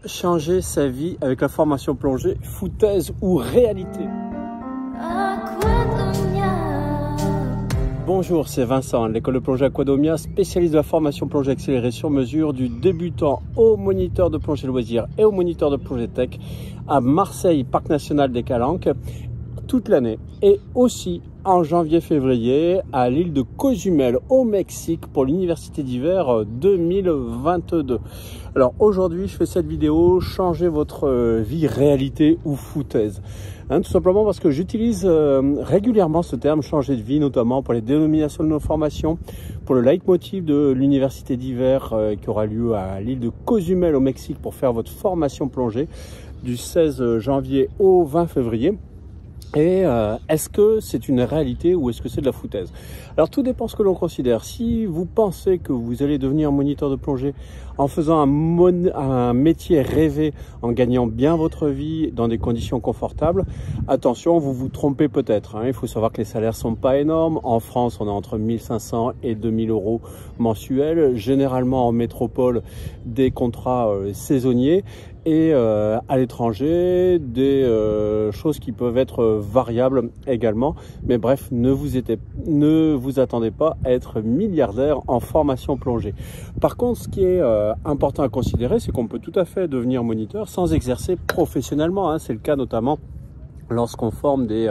changer sa vie avec la formation plongée, foutaise ou réalité? Bonjour, c'est Vincent, l'école de plongée Aquadomia, spécialiste de la formation plongée accélérée sur mesure du débutant au moniteur de plongée loisir et au moniteur de plongée tech à Marseille, Parc National des Calanques, toute l'année. Et aussi en janvier-février à l'île de Cozumel au Mexique pour l'université d'hiver 2022. Alors aujourd'hui, je fais cette vidéo, changer votre vie réalité ou foutaise. Tout simplement parce que j'utilise régulièrement ce terme, changer de vie, notamment pour les dénominations de nos formations, pour le leitmotiv de l'université d'hiver qui aura lieu à l'île de Cozumel au Mexique pour faire votre formation plongée du 16 janvier au 20 février. Et est-ce que c'est une réalité ou est-ce que c'est de la foutaise? Alors tout dépend ce que l'on considère. Si vous pensez que vous allez devenir moniteur de plongée en faisant un métier rêvé, en gagnant bien votre vie dans des conditions confortables, attention, vous vous trompez peut-être. Il faut savoir que les salaires sont pas énormes. En France, on est entre 1500 et 2000 euros mensuels. Généralement en métropole, des contrats saisonniers. Et à l'étranger, des choses qui peuvent être variables également. Mais bref, ne vous attendez pas à être milliardaire en formation plongée. Par contre, ce qui est important à considérer, c'est qu'on peut tout à fait devenir moniteur sans exercer professionnellement. C'est le cas notamment lorsqu'on forme des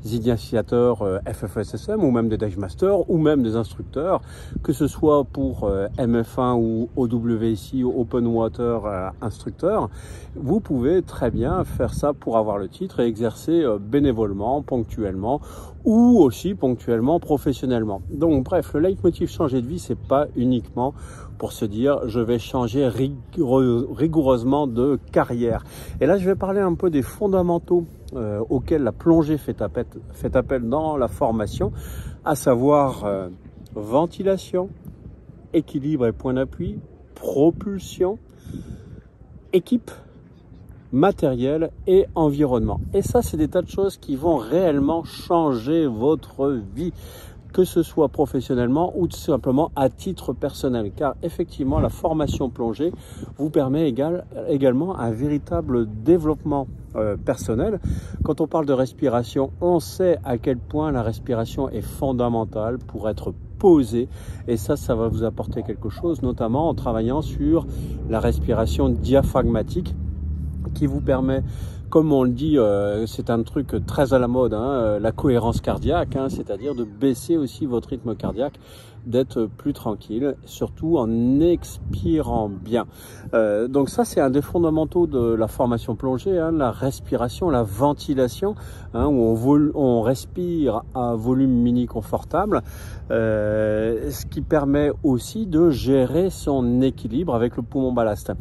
initiateurs FFSSM ou même des dive masters ou même des instructeurs, que ce soit pour MF1 ou OWSI, Open Water instructeur, vous pouvez très bien faire ça pour avoir le titre et exercer bénévolement, ponctuellement ou aussi ponctuellement professionnellement. Donc bref, le leitmotiv changer de vie, c'est pas uniquement pour se dire je vais changer rigoureusement de carrière. Et là je vais parler un peu des fondamentaux auxquels la plongée fait appel dans la formation, à savoir ventilation, équilibre et point d'appui, propulsion, équipe, matériel et environnement. Et ça, c'est des tas de choses qui vont réellement changer votre vie, que ce soit professionnellement ou tout simplement à titre personnel, car effectivement la formation plongée vous permet également un véritable développement personnel. Quand on parle de respiration, on sait à quel point la respiration est fondamentale pour être posée, et ça va vous apporter quelque chose, notamment en travaillant sur la respiration diaphragmatique qui vous permet, comme on le dit, c'est un truc très à la mode, la cohérence cardiaque, c'est-à-dire de baisser aussi votre rythme cardiaque, d'être plus tranquille, surtout en expirant bien. Donc ça, c'est un des fondamentaux de la formation plongée, la respiration, la ventilation, où on respire à volume mini confortable, ce qui permet aussi de gérer son équilibre avec le poumon ballast.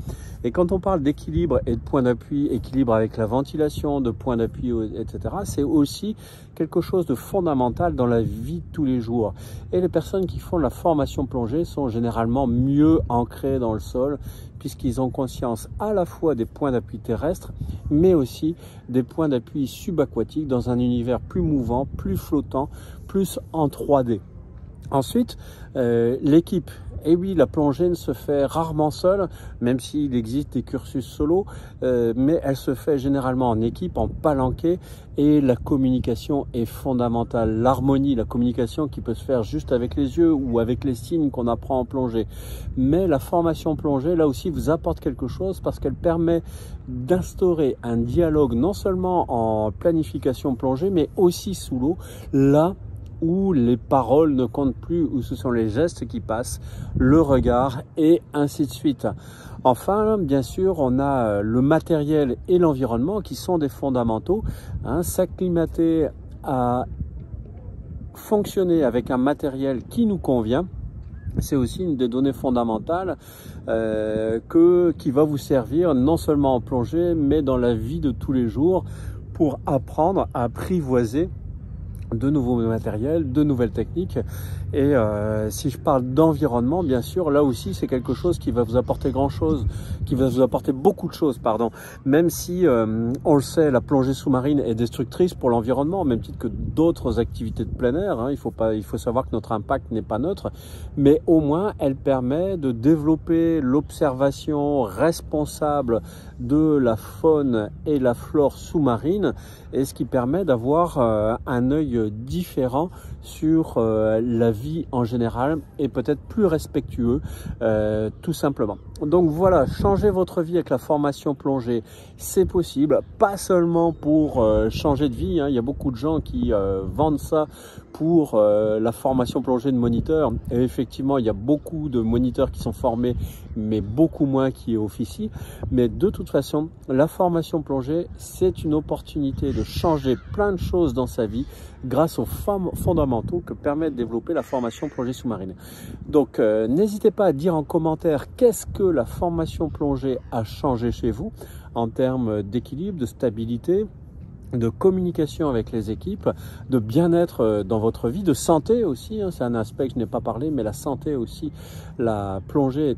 Et quand on parle d'équilibre et de point d'appui, équilibre avec la ventilation, de point d'appui, etc., c'est aussi quelque chose de fondamental dans la vie de tous les jours. Et les personnes qui font la formation plongée sont généralement mieux ancrées dans le sol, puisqu'ils ont conscience à la fois des points d'appui terrestres, mais aussi des points d'appui subaquatiques dans un univers plus mouvant, plus flottant, plus en 3D. Ensuite, l'équipe. Et oui, la plongée ne se fait rarement seule, même s'il existe des cursus solo, mais elle se fait généralement en équipe, en palanquée, et la communication est fondamentale. L'harmonie, la communication qui peut se faire juste avec les yeux ou avec les signes qu'on apprend en plongée. Mais la formation plongée, là aussi, vous apporte quelque chose parce qu'elle permet d'instaurer un dialogue non seulement en planification plongée, mais aussi sous l'eau, là où les paroles ne comptent plus, où ce sont les gestes qui passent, le regard et ainsi de suite. Enfin, bien sûr, on a le matériel et l'environnement qui sont des fondamentaux. S'acclimater à fonctionner avec un matériel qui nous convient, c'est aussi une des données fondamentales qui va vous servir non seulement en plongée, mais dans la vie de tous les jours pour apprendre à apprivoiser de nouveaux matériels, de nouvelles techniques. Et si je parle d'environnement, bien sûr, là aussi c'est quelque chose qui va vous apporter grand-chose, qui va vous apporter beaucoup de choses, pardon. Même si, on le sait, la plongée sous-marine est destructrice pour l'environnement, au même titre que d'autres activités de plein air, hein. Il faut savoir que notre impact n'est pas neutre, mais au moins elle permet de développer l'observation responsable de la faune et la flore sous-marine, et ce qui permet d'avoir un œil différent sur la vie en général et peut-être plus respectueux tout simplement. Donc voilà, changer votre vie avec la formation plongée, c'est possible, pas seulement pour changer de vie, hein. Il y a beaucoup de gens qui vendent ça pour la formation plongée de moniteur, et effectivement il y a beaucoup de moniteurs qui sont formés mais beaucoup moins qui officient, mais de toute façon la formation plongée c'est une opportunité de changer plein de choses dans sa vie grâce aux fondamentaux que permet de développer la formation plongée sous-marine. Donc n'hésitez pas à dire en commentaire qu'est-ce que la formation plongée a changé chez vous en termes d'équilibre, de stabilité, de communication avec les équipes, de bien-être dans votre vie, de santé aussi, hein, c'est un aspect que je n'ai pas parlé, mais la santé aussi, la plongée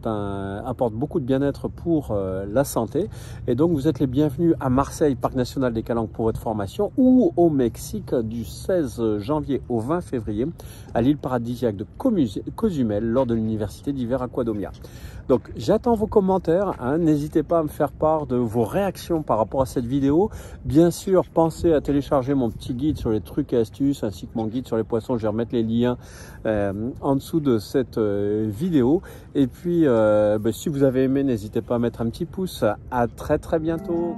apporte beaucoup de bien-être pour la santé, et donc vous êtes les bienvenus à Marseille, Parc National des Calanques pour votre formation, ou au Mexique du 16 janvier au 20 février à l'île paradisiaque de Cozumel lors de l'université d'hiver Aquadomia. Donc j'attends vos commentaires, hein. N'hésitez pas à me faire part de vos réactions par rapport à cette vidéo. Bien sûr, pensez à télécharger mon petit guide sur les trucs et astuces ainsi que mon guide sur les poissons. Je vais remettre les liens en dessous de cette vidéo. Et puis si vous avez aimé, n'hésitez pas à mettre un petit pouce. À très bientôt.